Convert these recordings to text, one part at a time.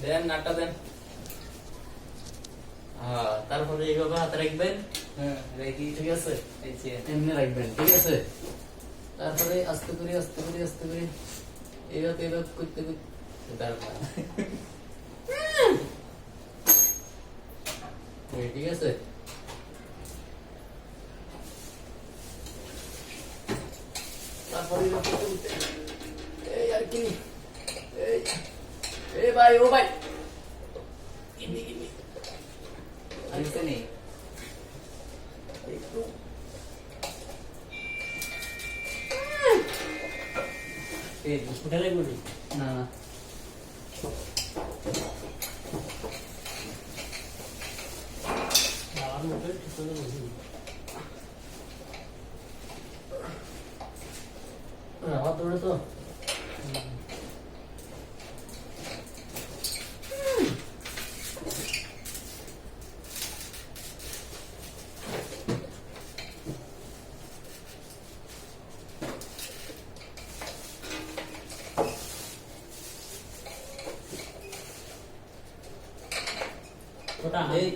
দেন নাটটা দেন। তারপরে এইভাবে হাতে রাখবেন। হ্যাঁ রেডি। ঠিক আছে, এই যে এমনি রাখবেন। ঠিক আছে, তারপরে আস্তে করে আস্তে করে আস্তে করে এইভাবে এইভাবে করতে করতে দাঁড়ান। ঠিক আছে, তারপরে এইভাবে করতে করতে এই আর কি, এই ভাই, ও ভাই, গিন্নি গিন্নি আইছে নি একটু এই উঠালে গুলি না না আমার মুখে ঠিক করে বসি আমার তোরে তো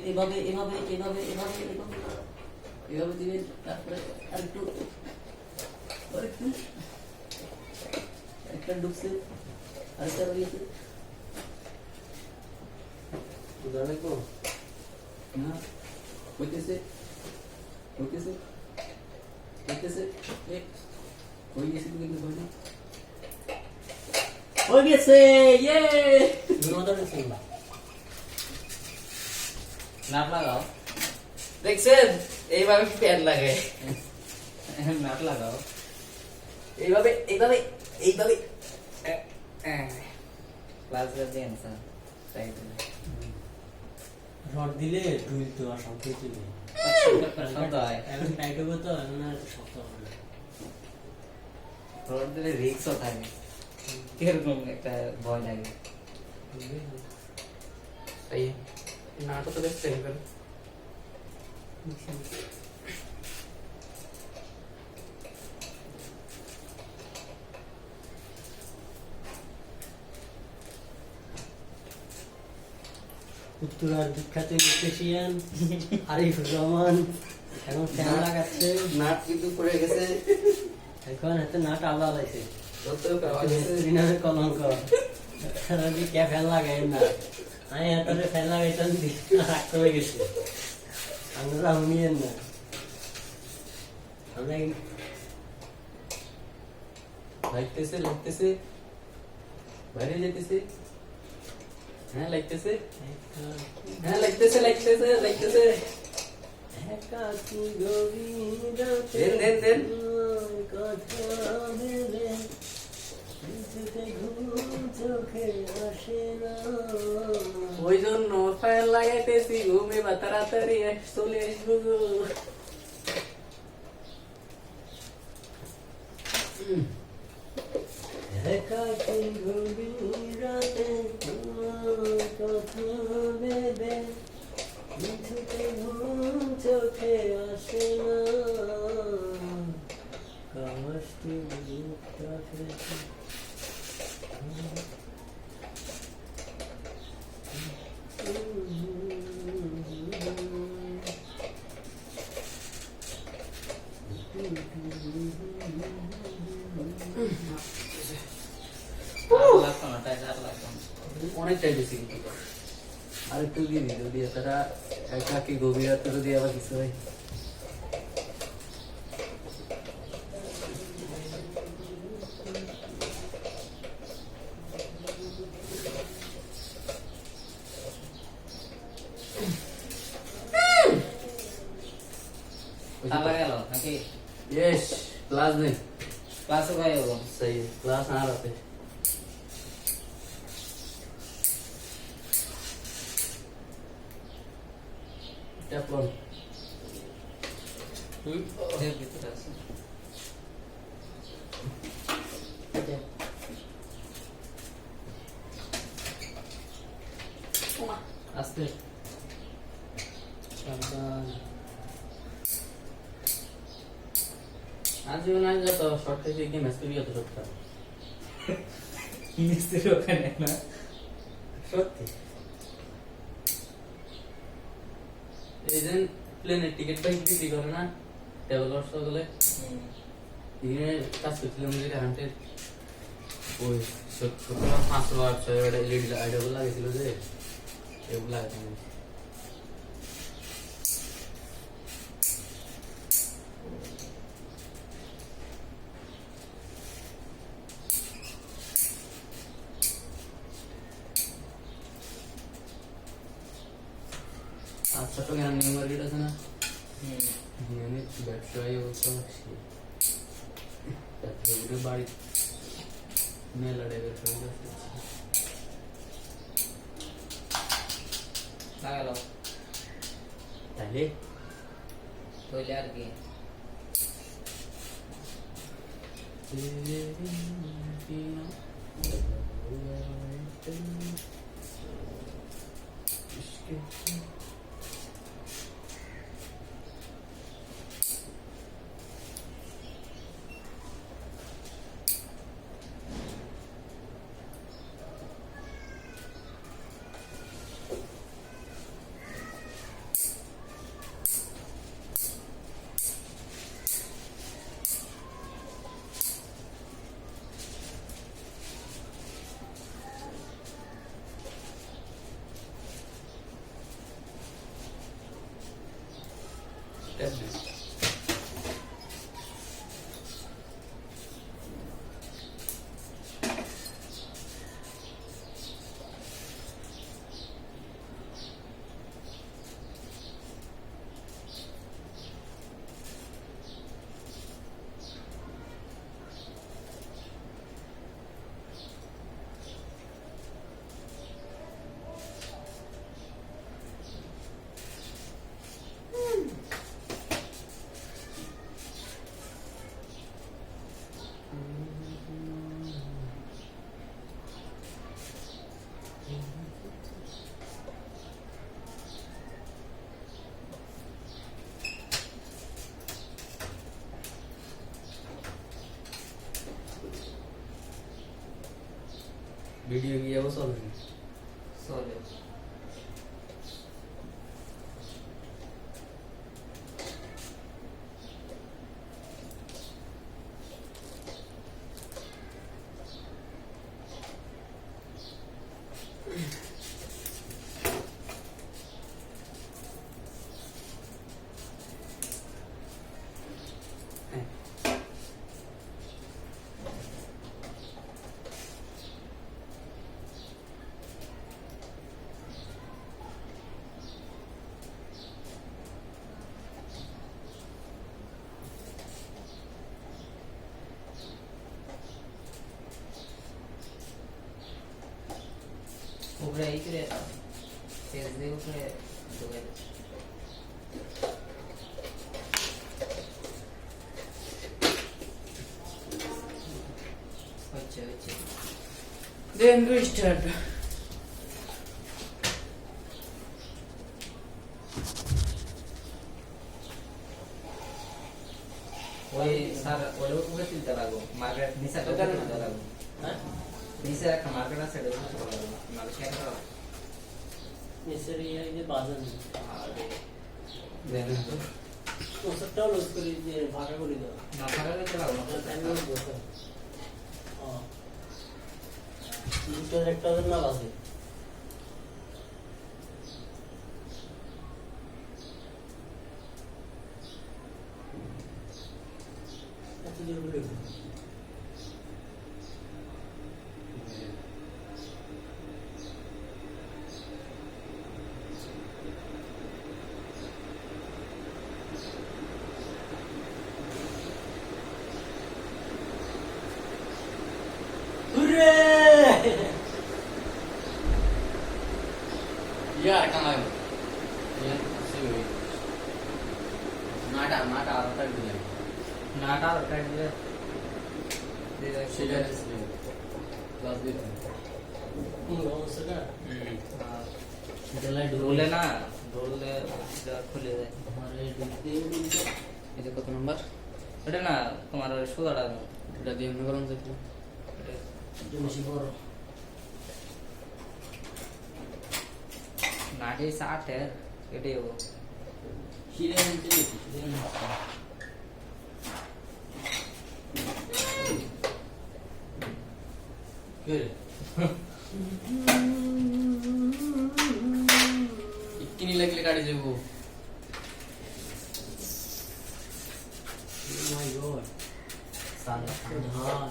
এইভাবে এইভাবে এইভাবে এইভাবে এইভাবে এইভাবে দিবেন। তারপরে আরেকটু আরেকটু একটা ঢুকছে, আরেকটা রয়েছে। লাগবো না হইতেছে হইতেছে হইতেছে, হয়ে গেছে কিন্তু হয়ে গেছে। ইয়ে নাট লাগাও। দেখছেন, এইভাবে প্যান লাগে, নাট লাগাও। এইভাবে এইভাবে এইভাবে ক্লাস দেন স্যার তাই রড দিলে ডুইল তো আর শক্ত হইতে শব্দ হয়। এখন টাইট হবে তো এখন আর শক্ত হবে না। রড দিলে রিক্সও থাকে, কিরকম একটা ভয় লাগে। তাই নাটক তো দেখছেন এবার উত্তরার বিখ্যাত ইলেকট্রিশিয়ান আরিফুর রহমান এখন ফ্যান লাগাচ্ছে। নাট কিন্তু পড়ে গেছে, এখন হাতে নাট আলাদা লাগছে, যতটুকু আওয়াজ হয়েছে। নামে কলঙ্ক। রবি কে ফ্যান লাগাই না, আমি হাতে ফ্যান লাগাইতাম রাখতে হয়ে গেছে। আমরা শুনিয়েন না, আমরা লাগতেছে লাগতেছে, বাইরে যেতেছে। হ্যাঁ লাগতেছে, হ্যাঁ লাগতেছে লাগতেছে লাগতেছে। একাকী গভীর রাতে দেন দেন দেন। কথা ভেবে কিছুতে ঘুম চোখে আসে না। ওই জন্য ফ্যান লাগাইতেছি, ঘুমে বা তাড়াতাড়ি চলে আসবো গো। একাকী গভীর রাতে কথা ভেবে কিছুতে ঘুম চোখে আসে না। কাশটি বুকটা ফেটে লাগতো না, তাই আর লাগতো না। অনেকটাই বেশি কিন্তু আর একটু দিয়ে দিই, যদি তারা একাকি গভীর রাতে যদি আবার কিছু হয়। তালা গেল নাকি? यस क्लास में ক্লাসে ভাই হলো। सही है, क्लास आ रहा थे। स्टेप 1 এর ভিতরে আছে। आस्ते সাবধান। आज भी बनाया जाता है शॉर्ट के गेम मैच भी होता है। মিস্ত্রি ওখানে না, সত্যি এই যে প্লেনের টিকিট পাই বিক্রি করে না ট্রাভেলার্স গুলো এখানে কাজ করছিলাম যে কারেন্টের ওই 500 এলইডি আইডিয়াগুলো লাগিয়েছিল যে এগুলো লাগাতাম আচ্ছা তো জ্ঞান নিউ মার্কেট আছে না এখানে ব্যবসায়ী অবস্থা তারপরে বাড়ি মেলা ব্যবসা লাগালো তাহলে হইলে আর কি ভিডিও কি অবস্থা হবে চলে উপরে এই করে তেল দিয়ে উপরে ঢুকাই দে হচ্ছে হচ্ছে Then we start. ওই স্যার ওই উপরে তুলতে লাগো মার্কেট নিচে তুলতে লাগো হ্যাঁ নিচে একটা মার্কেট আছে এটা তুলতে লাগো মার্কেট শেয়ার করো নিচের ইয়ে যে বাজার Then ওসবটাও লুজ করে দিয়ে ভাড়া করে দাও না ভাড়া দিতে লাগো না টাইম বসে দুটোর একটা ওদের না বাজে এত জোর করে yeah, I can't. Yeah, see. Nada, other type of thing. নাটা ওটা দিয়ে Sugar is plus this. অবস্থাটা রোলে না রোলে খুলে যায় আমার এই দিকে এটা কত নাম্বার? এটা না তোমার সোদাটা এটা দিয়ে মনে করুন দেখো। একটু বেশি বড় নাটি 60 এর এটাই ও শিরে আনতে দিছি শিরে আনতে কে इतनी लगले गाड़ी से वो Oh my god. साला हाँ.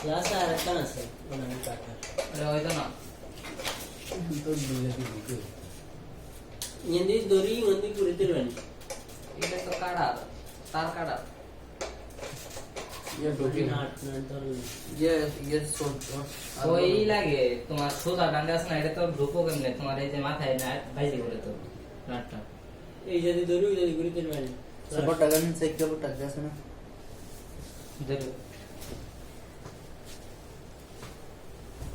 Last ada kan sih, mana ni kakak. এটা হইতো না तो दूल्हे की book Ini dori mandi puri terus. এটা তো কাটা তার কাটা ये डोके Not not ये सोच ওই লাগে তোমার সোজা ডাঙ্গা আছে না এটা তো ঢুকো কেমনে তোমার এই যে মাথায় না বাইরে করে তো নাটটা এই যদি দরি ওই যদি পuri terus. सपोर्ट टगन से क्या वो टग जैसे ना দেখো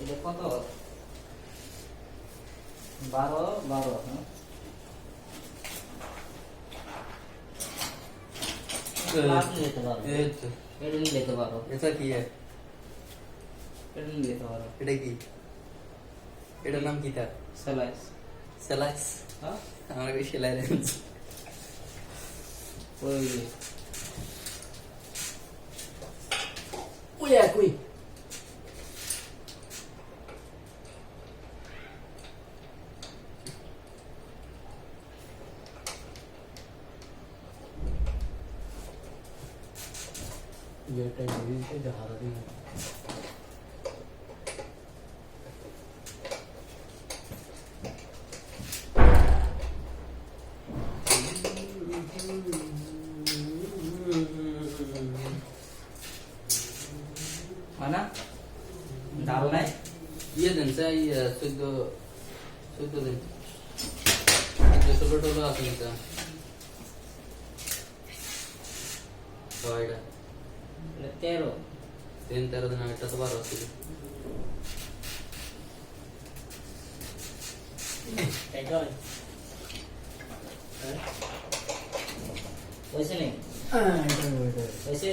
এটা কত 12 হ্যাঁ লাস্ট নিতে পারো ये এটা নিতে পারো ऐसा की है এটা নিতে পারো एटा की एटा नाम की था স্লাইস सेलाक्स হ্যাঁ हमारे को शिलाई रेंज ওই ओए यार कोई ये टाइम से जहा रही है মানা ডাল নাই ये दिन से ये शुद्ध दिन ये तो टोलो आते हैं तो आएगा এটা 13 13 दिन आएगा तो 12 होती है Ekor. হইছে নি হইছে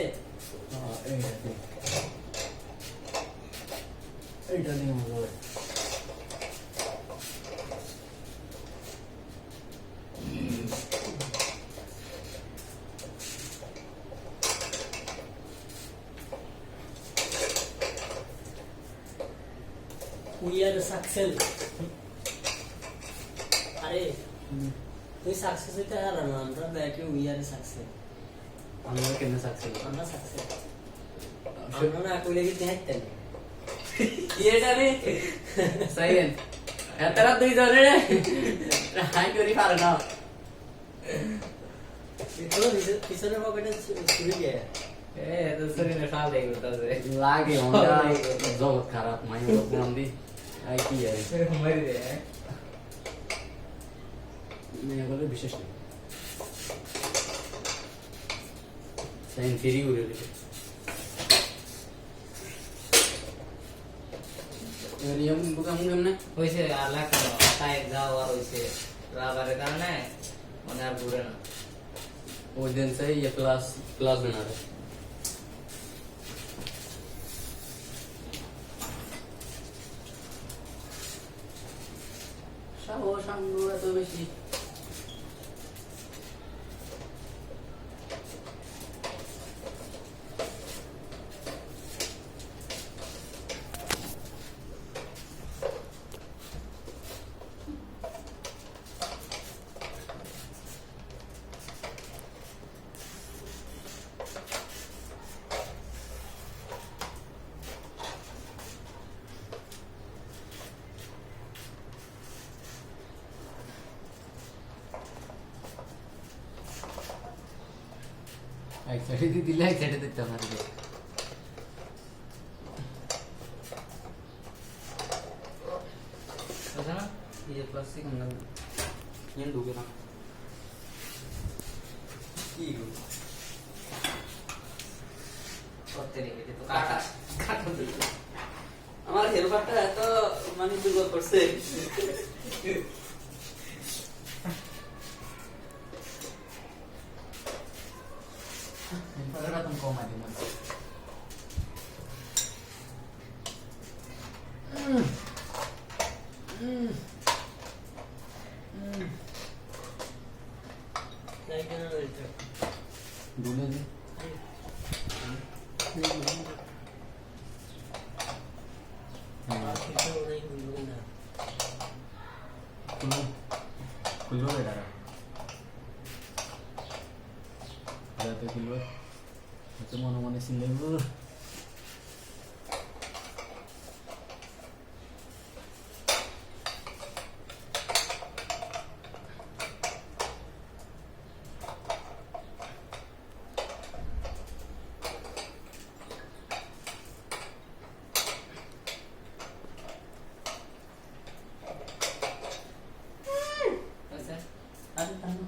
এটা নিয়ে মজা We are success. আরে তুই সাকসেস হইতে আর না আমরা দেখি উই আর সাকসেস আমরা কেন সাকসেস আমরা সাকসেস আমরা না কইলে কি দেখতেন এটা রে সাইলেন্ট এতরা দুই জনে রে হাই করি পারে না এগুলো পিছনের পকেটে ছুরি গিয়ে এ তো শরীরে খাল দেই গতাছে লাগে onda জগৎ খারাপ মাইও বন্দি আই কি আর মরি দে এগুলো বিশেষ নেই সাইন ফেরি উড়ে গেছে এরিয়াম বুকাম কেমনে হইছে আর লাগতো না তাই যাও আর হইছে রাবারের কারণে মানে আর ঘুরে না वो दिन से ये क्लास बना रहे शाम तो बेशी एक साइड दी दिला एक साइड देता हमारे को বুঝছ না ये प्लास्टिक अंदर ये डूबे ना की गो করতে রেখে তো কাটা কাটা আমার হেলপারটা এত মানে দুর্বল করছে Pagkara itong comedy mo. Like na ito. Dulo din. Ito na yung gulo na. Kulo ya darah. Jatuh keluar. Macam mana-mana sini bu. Ada tahu.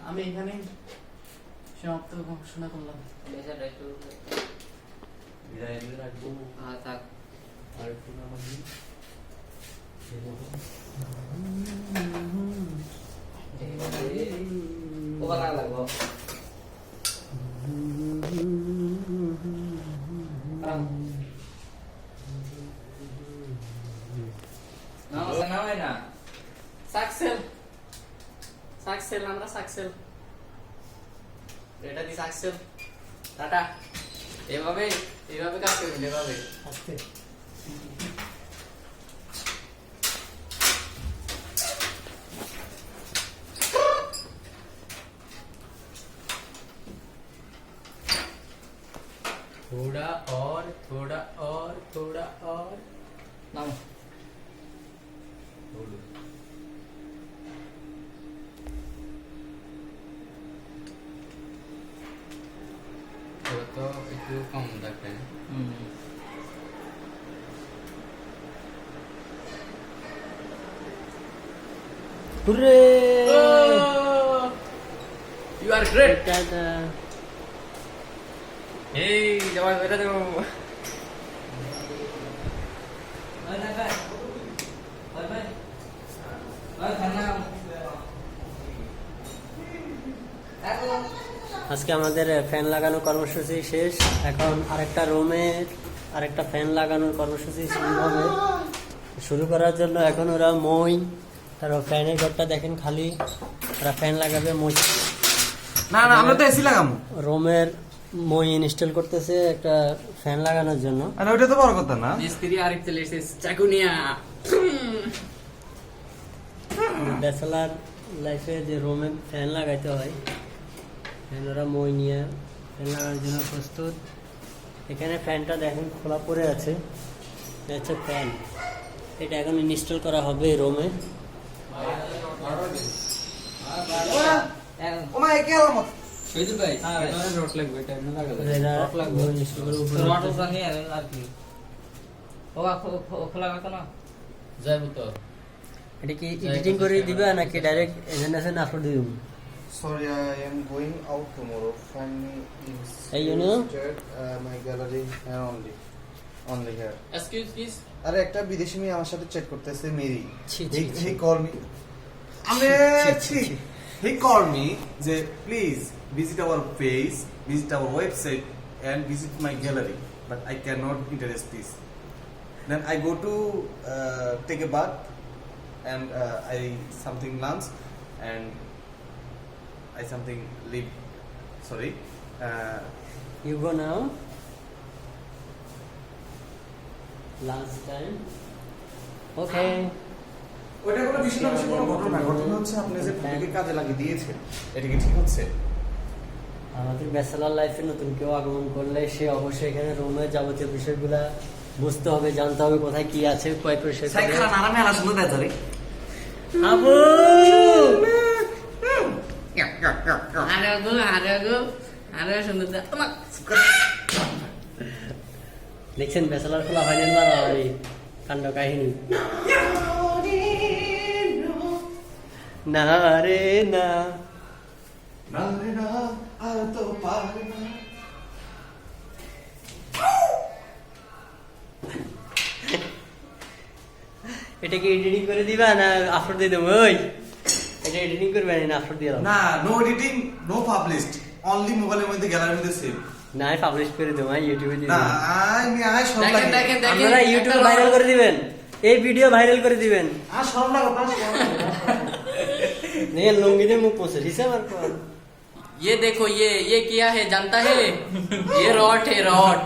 আমি এখানে সমাপ্ত ঘোষণা করলাম। Biasa dah itu. বিদায় নিয়ে রাখবো। Tak. আর একটু নামাজি। Kau bakal lagu. Perang. Nama senang na. সাকসেল সাকসেল আমরা সাকসেল এটা দি সাকসেল টাটা এভাবে এভাবে কাজ করবেন এভাবে আজকে थोड़ा और थोड़ा और थोड़ा और Nama. थोड़ा तो একটু কম রাখবেন hurray you are great tata এই জবাব বেটা দেবো Oi, Naga. Oi, Oi. Oi, karena. Aku. আজকে আমাদের ফ্যান লাগানোর কর্মসূচি শেষ। এখন আরেকটা রুমের আরেকটা ফ্যান লাগানোর কর্মসূচি শুরু হবে। শুরু করার জন্য এখন ওরা মই তারপর ফ্যানের ঘরটা দেখেন খালি, ওরা ফ্যান লাগাবে মই না না আমরা তো এসি লাগামু রুমের মই ইনস্টল করতেছে একটা ফ্যান লাগানোর জন্য। আরে ওটা তো বড় কথা না মিস্ত্রি আরেক চলে এসেছে চাকুনিয়া ব্যাচেলার লাইফে যে রুমে ফ্যান লাগাইতে হয়, ফ্যান ওরা মই নিয়ে ফ্যান লাগানোর জন্য প্রস্তুত। এখানে ফ্যানটা দেখেন খোলা পড়ে আছে, এটা হচ্ছে ফ্যান। এটা এখন ইনস্টল করা হবে রুমে। ওমা একে আলামত শহীদুল ভাই রোড লাগবে এটা এমনি লাগাবে Tomato kan ya lagi. Oh, aku খোলা রাখো না। যাইব তো এটা কি এডিটিং করে দিবা নাকি ডাইরেক্ট এজেন্ট আছে না আপলোড দিব? Sorry, I am going out tomorrow. Find me in Hey, you know? my gallery and only here. Excuse please আরে একটা বিদেশি মেয়ে আমার সাথে চ্যাট করতেছে মেরি। ছি, ছি, ছি। হি কল মি। আমি হি কল মি যে please visit our page, visit our website and visit my gallery, but I cannot interest this. Then I go to take a bath and I something lunch and I something leave. Sorry. You go now. Last time. Okay. ওটা কোনো বিষয় না, বিষয় কোনো ঘটনা ঘটনা হচ্ছে আপনি যে ভাবিকে কাজে লাগিয়ে দিয়েছেন এটা কি ঠিক হচ্ছে? আমাদের ব্যাচেলার লাইফে নতুন কেউ আগমন করলে সে অবশ্যই এখানে রুমের যাবতীয় বিষয়গুলা বুঝতে হবে, জানতে হবে কোথায় কি আছে, কয় পরিষ্কার করে। সাইকেল নারামে আলা শুনে দেয় ধরে আবু আরে সুন্দর দেখছেন ব্যাচেলার খোলা হয়নি মারামারি কাণ্ড কাহিনী। না রে না না রে না আর তো পারে না এটা কি এডিটিং করে দিবা না আপলোড দিয়ে দেবো? ওই এটা এডিটিং করবে না আপলোড দিয়ে দাও। না no editing no published only মোবাইলের মধ্যে গ্যালারির মধ্যে সেভ। না পাবলিশ করে দেবো, ইউটিউবে দিয়ে না দেবো। আয় সব দেখেন লাগে। দেখেন দেখেন আপনারা ইউটিউবে ভাইরাল করে দিবেন, এই ভিডিও ভাইরাল করে দিবেন। আর সব লাগো না नहीं लुंगी दे मुंह पोसे हिसाब আর কর। ये देखो ये क्या है जानता है? ये रॉड है रॉड।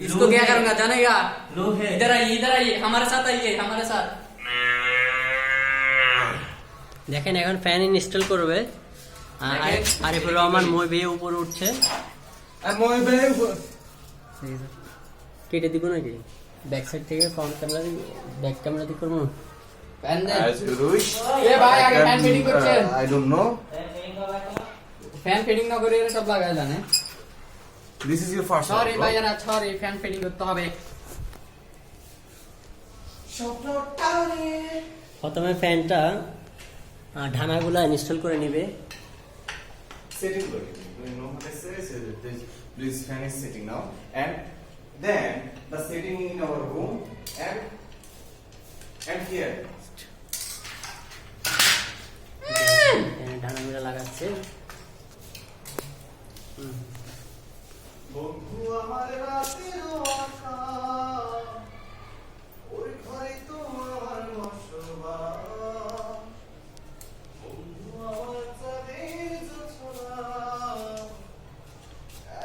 इसको क्या करूंगा जानेगा? लोहे। इधर आइए हमारे साथ आइए हमारे साथ। দেখেন এখন ফ্যান ইনস্টল করবে। আরিফুর রহমান মই বেয়ে উপরে উঠছে। আর মই ভাই কেটে দিব নাকি ব্যাক সাইড থেকে ফ্রন্ট ক্যামেরা ব্যাক ক্যামেরা দিয়ে করবো। Fan they. as you wish এ ভাই আগে ফ্যান ফিটিং করছেন। I don't know fan fitting না করে এরা সব লাগায় জানে। this is your first sorry one, ভাই bro. জানা সরি ফ্যান ফিটিং করতে হবে। প্রথমে ফ্যানটা ঢানাগুলা ইনস্টল করে নিবে। Setting good. You know what I say? So this fan is sitting now, and then the setting in our room and here. ঢানাগুলা লাগাচ্ছে। বন্ধু আমার রাতের আঁকা ওই ঘরে তোমার বসবাস বন্ধু আমার চাঁদের জোছনা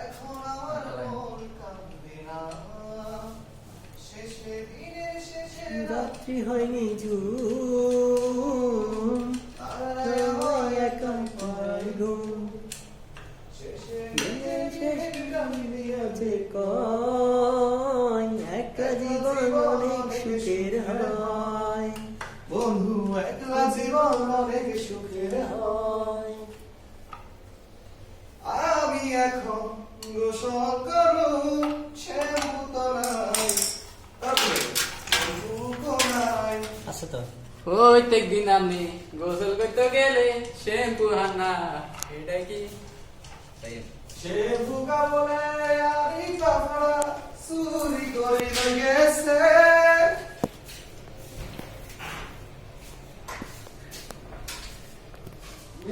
এখন আমার মন কাঁদবে না শেষে দিনের শেষে রাত্রি হয়নি জুন তারায় আমার একা পায় ঘুম শেষে যে কয় একটা জীবন অনেক সুখের হয়, বন্ধু একলা জীবন অনেক সুখের হয়। আমি এখন গোসল করু শ্যাম্পু তো নাই তারপরে শ্যাম্পু তো নাই আছে তো প্রত্যেক দিন আমি গোসল করতে গেলে শ্যাম্পু হানা এটা কি শ্যাম্পু কা বলে আমি কাপড়া চুরি করে গেছে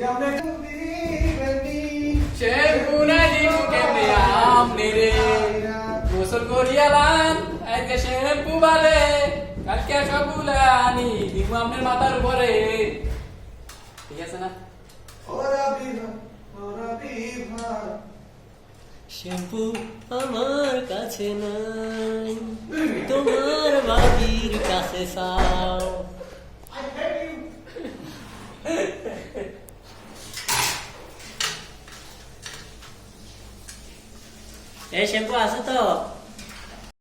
আমি দিবেনি শ্যাম্পু না দিব কেমনে মেরে গোসল করিয়ালাম আজকে শ্যাম্পু বালে কালকে সবগুলো আনি দিব আপনার মাথার উপরে ঠিক আছে না ওরা বিভা শ্যাম্পু আমার কাছে নাই, তোমার বাবির কাছে চাও। এই শ্যাম্পু আছে তো?